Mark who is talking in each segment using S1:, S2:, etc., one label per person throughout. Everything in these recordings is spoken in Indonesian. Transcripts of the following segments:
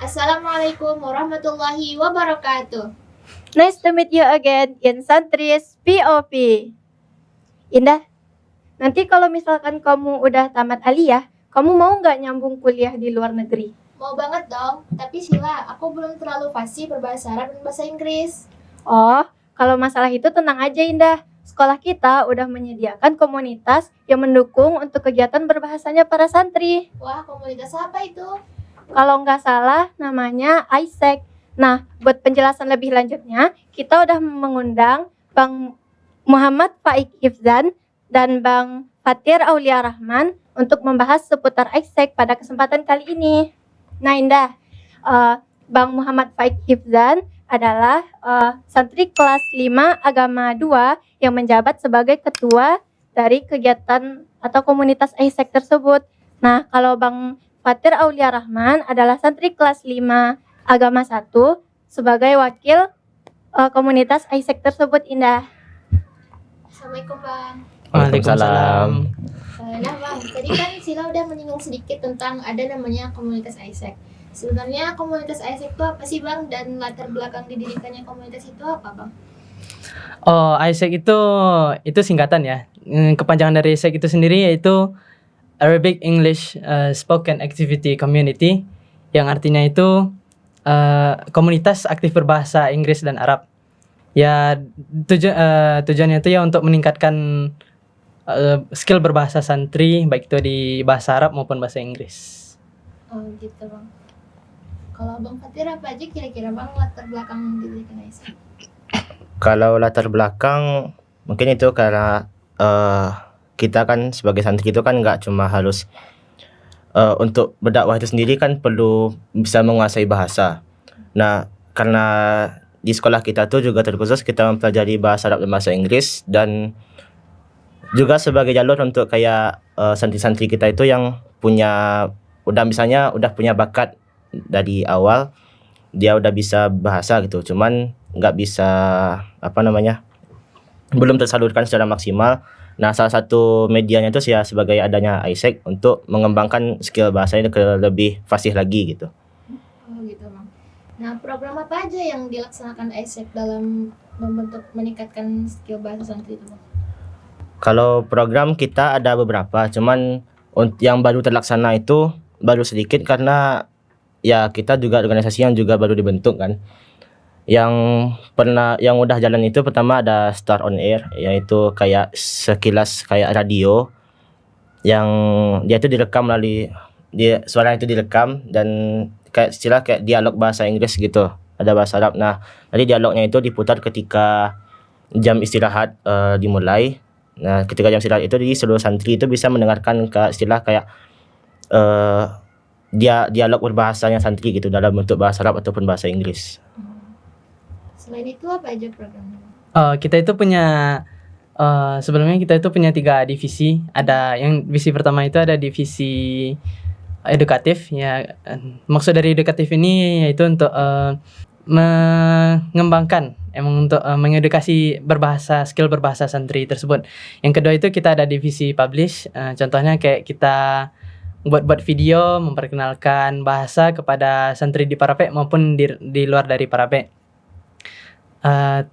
S1: Assalamualaikum warahmatullahi wabarakatuh.
S2: Nice to meet you again in Santris POV. Indah, nanti kalau misalkan kamu udah tamat aliyah, kamu mau nggak nyambung kuliah di luar negeri?
S1: Mau banget dong, tapi Sila, aku belum terlalu fasih berbahasa Arab dan bahasa Inggris.
S2: Oh, kalau masalah itu tenang aja Indah. Sekolah kita udah menyediakan komunitas yang mendukung untuk kegiatan berbahasanya para santri.
S1: Wah, komunitas apa itu?
S2: Kalau nggak salah namanya ISEC. Nah, buat penjelasan lebih lanjutnya, kita udah mengundang Bang Muhammad Faik Ifzan dan Bang Fatir Aulia Rahman untuk membahas seputar ISEC pada kesempatan kali ini. Nah Indah, Bang Muhammad Faik Ifzan adalah santri kelas 5 agama 2 yang menjabat sebagai ketua dari kegiatan atau komunitas ISEC tersebut. Nah, kalau Bang Fatir Aulia Rahman adalah santri kelas 5 agama 1 sebagai wakil komunitas ISEC tersebut, Indah.
S1: Assalamualaikum Bang.
S3: Waalaikumsalam.
S1: Nah Bang, tadi kan Sila udah menyinggung sedikit tentang ada namanya komunitas ISEC. Sebenarnya komunitas ISEC itu apa sih Bang? Dan latar belakang didirikannya komunitas itu apa Bang?
S3: Oh, ISEC itu singkatan ya. Kepanjangan dari ISEC itu sendiri yaitu Arabic English Spoken Activity Community, yang artinya itu komunitas aktif berbahasa Inggris dan Arab. Ya tujuannya itu ya untuk meningkatkan skill berbahasa santri, baik itu di bahasa Arab maupun bahasa Inggris.
S1: Oh gitu Bang. Kalau Bang Fatir apa aja kira-kira Bang latar belakang didirikan ISEC?
S4: Kalau latar belakang mungkin itu karena kita kan sebagai santri itu kan nggak cuma harus untuk berdakwah itu sendiri kan perlu bisa menguasai bahasa. Nah, karena di sekolah kita tuh juga terkhusus kita mempelajari bahasa Arab dan bahasa Inggris, dan juga sebagai jalur untuk kayak santri-santri kita itu yang punya udah punya bakat dari awal, dia udah bisa bahasa gitu, cuman nggak bisa belum tersalurkan secara maksimal. Nah, salah satu medianya itu ya sebagai adanya ISEC untuk mengembangkan skill bahasanya ke lebih fasih lagi gitu.
S1: Oh gitu Bang. Nah, program apa aja yang dilaksanakan ISEC dalam membentuk meningkatkan skill bahasa santri itu Bang?
S4: Kalau program kita ada beberapa, cuman yang baru terlaksana itu baru sedikit karena ya kita juga organisasi yang juga baru dibentuk kan. Yang udah jalan itu pertama ada Start on Air, yaitu kayak sekilas kayak radio yang dia itu direkam suara itu direkam dan kayak istilah kayak dialog bahasa Inggris gitu, ada bahasa Arab. Nah, nanti dialognya itu diputar ketika jam istirahat dimulai. Nah, ketika jam istirahat itu di seluruh santri itu bisa mendengarkan istilah kayak dialog berbahasanya santri gitu dalam bentuk bahasa Arab ataupun bahasa Inggris.
S1: Selain itu apa aja programnya?
S3: Kita itu sebelumnya kita itu punya 3 divisi. Ada yang divisi pertama itu ada divisi edukatif ya. Maksud dari edukatif ini yaitu untuk mengembangkan untuk mengedukasi skill berbahasa santri tersebut. Yang kedua itu kita ada divisi publish, contohnya kayak kita buat video memperkenalkan bahasa kepada santri di Parapek maupun di luar dari Parapek.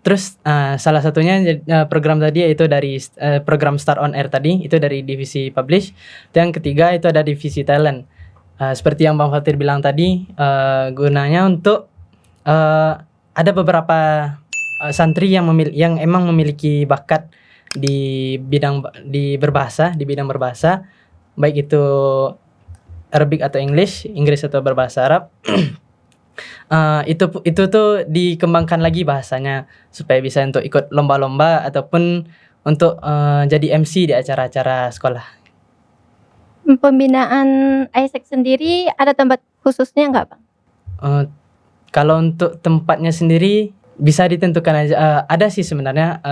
S3: Terus salah satunya program tadi yaitu dari program Start on Air tadi, itu dari divisi publish. Yang ketiga itu ada divisi talent. Seperti yang Bang Fatir bilang tadi, gunanya untuk ada beberapa santri yang emang memiliki bakat di bidang berbahasa, baik itu Arabic atau Inggris atau berbahasa Arab. Itu tuh dikembangkan lagi bahasanya supaya bisa untuk ikut lomba-lomba ataupun untuk jadi MC di acara-acara sekolah.
S2: Pembinaan ISEC sendiri ada tempat khususnya nggak Bang?
S3: Kalau untuk tempatnya sendiri bisa ditentukan aja. Ada sih sebenarnya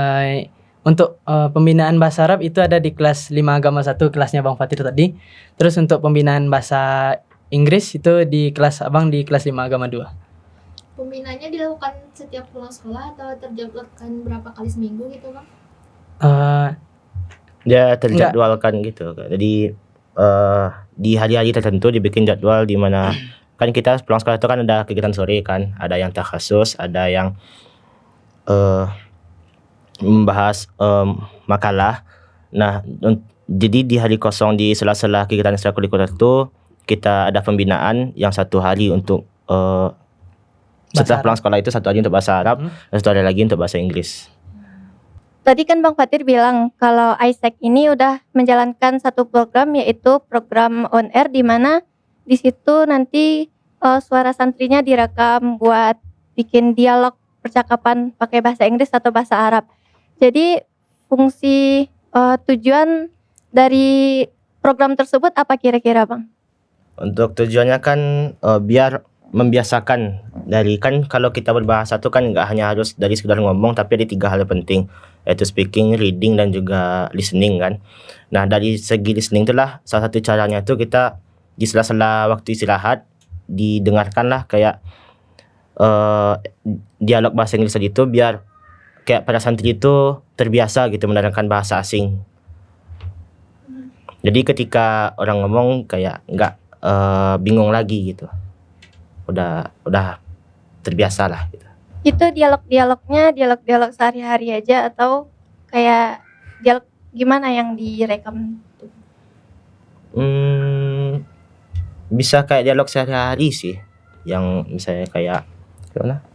S3: untuk pembinaan bahasa Arab itu ada di kelas 5 agama 1, kelasnya Bang Fatir tadi. Terus untuk pembinaan bahasa Inggris itu di kelas Abang di kelas 5 agama 2.
S1: Pembinaannya dilakukan setiap pulang sekolah atau terjadwalkan berapa kali seminggu gitu Bang?
S4: Dia terjadwalkan gitu. Jadi di hari-hari tertentu dibikin jadwal di mana kan kita pulang sekolah itu kan ada kegiatan sore kan, ada yang takhasus, ada yang membahas makalah. Nah, jadi di hari kosong di sela-sela kegiatan ekstrakurikuler itu kita ada pembinaan yang 1 hari untuk setelah
S3: Bahasa
S4: pulang sekolah itu 1 hari untuk bahasa Arab, dan 1 hari lagi untuk bahasa Inggris.
S2: Tadi kan Bang Fatir bilang kalau ISEC ini udah menjalankan satu program, yaitu program on air, di mana di situ nanti suara santrinya direkam buat bikin dialog percakapan pakai bahasa Inggris atau bahasa Arab. Jadi fungsi tujuan dari program tersebut apa kira-kira Bang?
S4: Untuk tujuannya kan biar membiasakan dari, kan kalau kita berbahasa tuh kan nggak hanya harus dari sekedar ngomong, tapi ada 3 hal penting, yaitu speaking, reading, dan juga listening kan. Nah, dari segi listening itulah salah satu caranya tuh kita di sela-sela waktu istirahat didengarkanlah kayak dialog bahasa Inggris tadi itu, biar kayak para santri itu terbiasa gitu mendengarkan bahasa asing. Jadi ketika orang ngomong kayak nggak bingung lagi gitu. Udah terbiasa lah gitu.
S2: Itu dialog-dialognya dialog-dialog sehari-hari aja atau kayak dialog gimana yang direkam?
S4: Bisa kayak dialog sehari-hari sih, yang misalnya kayak gimana?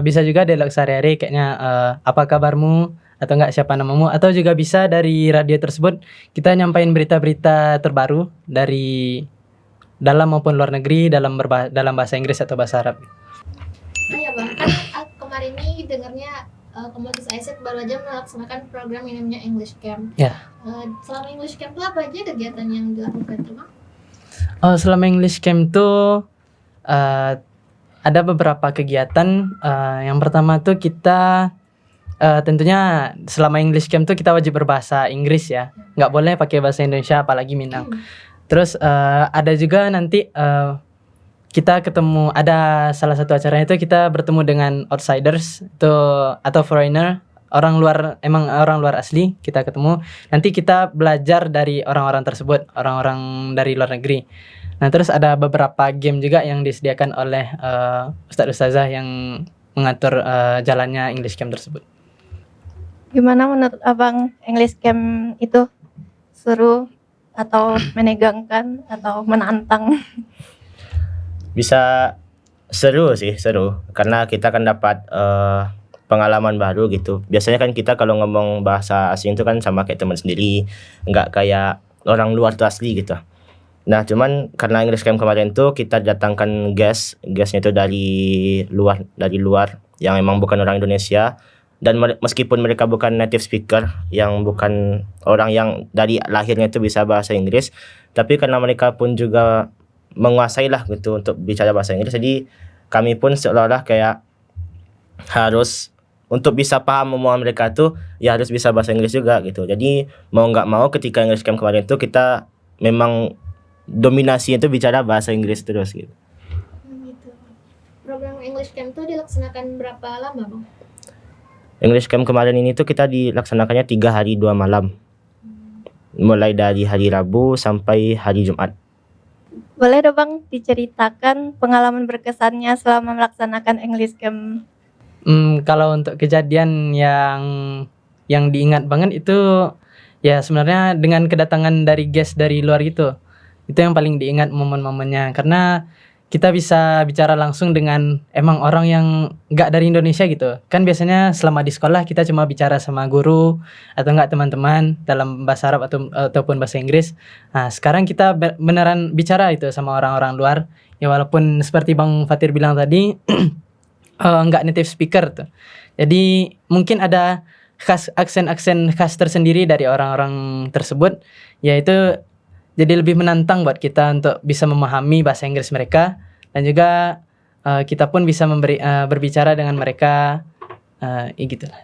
S3: Bisa juga dialog sehari-hari kayaknya apa kabarmu, atau enggak siapa namamu, atau juga bisa dari radio tersebut kita nyampain berita-berita terbaru dari dalam maupun luar negeri dalam bahasa Inggris atau bahasa Arab.
S1: Oh ya Bang, kan kemarin ini dengarnya komunitas ISEC baru aja melaksanakan program yang namanya English Camp.
S3: Ya.
S1: Selama English Camp itu apa aja kegiatan yang dilakukan tuh Bang?
S3: Selama English Camp tuh ada beberapa kegiatan. Yang pertama tuh kita tentunya selama English Camp tuh kita wajib berbahasa Inggris ya, nggak boleh pakai bahasa Indonesia apalagi Minang. Terus ada juga nanti kita ketemu, ada salah satu acaranya itu kita bertemu dengan outsiders atau foreigner, orang luar asli, kita ketemu. Nanti kita belajar dari orang-orang tersebut, orang-orang dari luar negeri. Nah, terus ada beberapa game juga yang disediakan oleh ustadz-ustazah yang mengatur jalannya English Camp tersebut.
S2: Gimana menurut Abang English Camp itu? Seru atau menegangkan atau menantang?
S4: Bisa seru karena kita kan dapat pengalaman baru gitu. Biasanya kan kita kalau ngomong bahasa asing itu kan sama kayak teman sendiri, nggak kayak orang luar tuh asli gitu. Nah, cuman karena English Camp kemarin tuh kita datangkan guestnya itu dari luar yang emang bukan orang Indonesia, dan meskipun mereka bukan native speaker, yang bukan orang yang dari lahirnya itu bisa bahasa Inggris, tapi karena mereka pun juga menguasai lah gitu untuk bicara bahasa Inggris, jadi kami pun seolah-olah kayak harus untuk bisa paham omongan mereka tuh ya harus bisa bahasa Inggris juga gitu. Jadi mau nggak mau ketika English Camp kemarin tuh kita memang dominasi itu bicara bahasa Inggris terus gitu.
S1: Gitu. Program English Camp itu dilaksanakan berapa lama Bang?
S4: English Camp kemarin ini tuh kita dilaksanakannya 3 hari 2 malam. Mulai dari hari Rabu sampai hari Jumat.
S2: Boleh dong Bang diceritakan pengalaman berkesannya selama melaksanakan English Camp?
S3: Kalau untuk kejadian yang diingat banget itu ya sebenarnya dengan kedatangan dari guest dari luar itu yang paling diingat momen-momennya, karena kita bisa bicara langsung dengan emang orang yang nggak dari Indonesia gitu. Kan biasanya selama di sekolah kita cuma bicara sama guru atau nggak teman-teman dalam bahasa Arab ataupun bahasa Inggris. Nah, sekarang kita beneran bicara itu sama orang-orang luar. Ya walaupun seperti Bang Fatir bilang tadi nggak native speaker tuh. Jadi mungkin ada aksen-aksen khas tersendiri dari orang-orang tersebut, yaitu jadi lebih menantang buat kita untuk bisa memahami bahasa Inggris mereka, dan juga kita pun bisa berbicara dengan mereka, gitulah.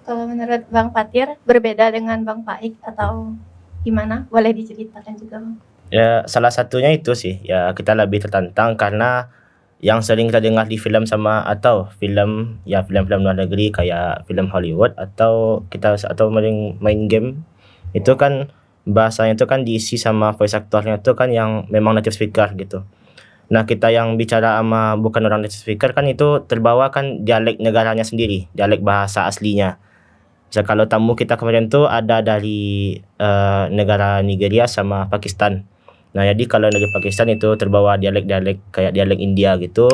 S2: Kalau menurut Bang Fatir berbeda dengan Bang Faik atau gimana? Boleh diceritakan juga Bang?
S4: Ya salah satunya itu sih, ya kita lebih tertantang karena yang sering kita dengar di film film luar negeri kayak film Hollywood atau main game itu kan bahasanya itu kan diisi sama voice actornya itu kan yang memang native speaker gitu. Nah, kita yang bicara sama bukan orang native speaker kan itu terbawa kan dialek negaranya sendiri, dialek bahasa aslinya. Misal kalau tamu kita kemarin tuh ada dari negara Nigeria sama Pakistan. Nah, jadi kalau dari Pakistan itu terbawa dialek-dialek kayak dialek India gitu.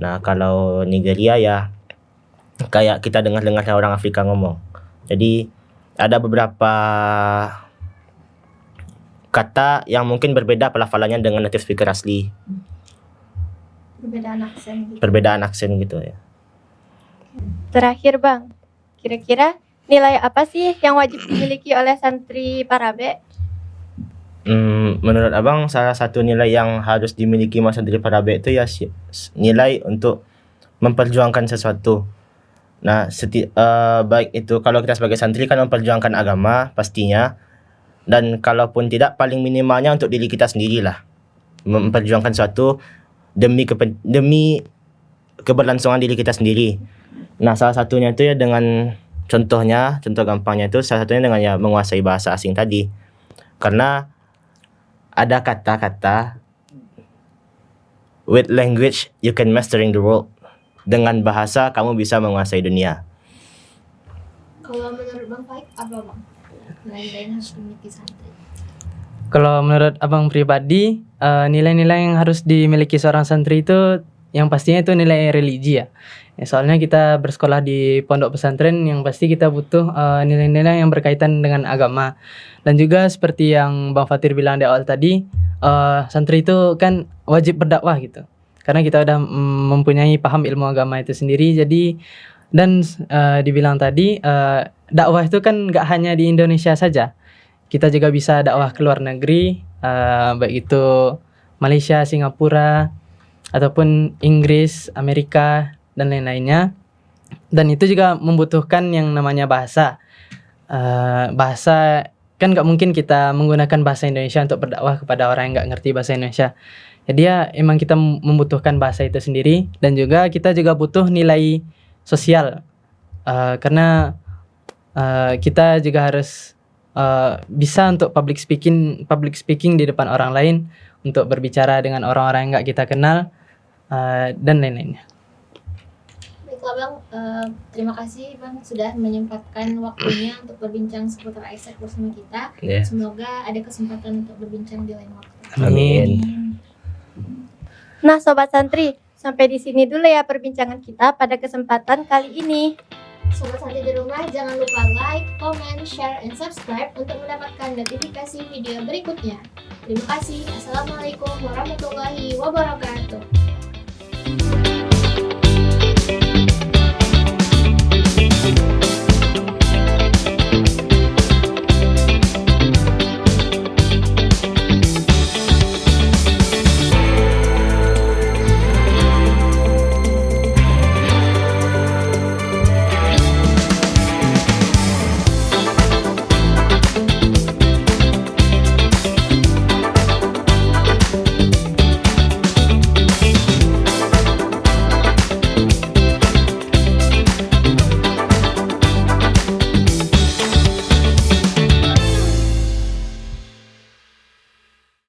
S4: Nah, kalau Nigeria ya kayak kita dengar-dengar orang Afrika ngomong. Jadi ada beberapa kata yang mungkin berbeda pelafalannya dengan native speaker asli,
S1: Perbedaan aksen gitu.
S4: perbedaan aksen gitu ya.
S2: Terakhir Bang, kira-kira nilai apa sih yang wajib dimiliki oleh santri Parabe?
S4: Menurut abang salah satu nilai yang harus dimiliki masa dari Parabe itu ya nilai untuk memperjuangkan sesuatu. Nah, baik itu kalau kita sebagai santri kan memperjuangkan agama pastinya, dan kalaupun tidak paling minimalnya untuk diri kita sendiri lah, memperjuangkan sesuatu demi keberlangsungan diri kita sendiri. Nah, salah satunya itu ya dengan contoh gampangnya itu salah satunya dengan ya menguasai bahasa asing tadi. Karena ada kata-kata, with language you can mastering the world. Dengan bahasa kamu bisa menguasai dunia.
S1: Kalau menurut Bang Faik apa Bang? Nilai-nilai yang harus dimiliki santri.
S3: Kalau menurut abang pribadi, nilai-nilai yang harus dimiliki seorang santri itu yang pastinya itu nilai religi ya. Soalnya kita bersekolah di pondok pesantren, yang pasti kita butuh nilai-nilai yang berkaitan dengan agama. Dan juga seperti yang Bang Fatir bilang di awal tadi, santri itu kan wajib berdakwah gitu. Karena kita udah mempunyai paham ilmu agama itu sendiri. Jadi dan dibilang tadi, dakwah itu kan nggak hanya di Indonesia saja. Kita juga bisa dakwah ke luar negeri, baik itu Malaysia, Singapura, ataupun Inggris, Amerika, dan lain-lainnya. Dan itu juga membutuhkan yang namanya bahasa. Bahasa kan nggak mungkin kita menggunakan bahasa Indonesia untuk berdakwah kepada orang yang nggak ngerti bahasa Indonesia. Jadi ya emang kita membutuhkan bahasa itu sendiri, dan juga kita juga butuh nilai sosial, karena kita juga harus bisa untuk public speaking di depan orang lain, untuk berbicara dengan orang-orang yang nggak kita kenal, dan lain-lainnya.
S1: Baiklah Bang, terima kasih Bang sudah menyempatkan waktunya untuk berbincang seputar Isaac bersama kita.
S4: Yeah.
S1: Semoga ada kesempatan untuk berbincang di lain waktu.
S4: Amin.
S2: Nah Sobat Santri, sampai di sini dulu ya perbincangan kita pada kesempatan kali ini.
S1: Sobat Santri di rumah, jangan lupa like, comment, share, and subscribe untuk mendapatkan notifikasi video berikutnya. Terima kasih. Assalamualaikum warahmatullahi wabarakatuh.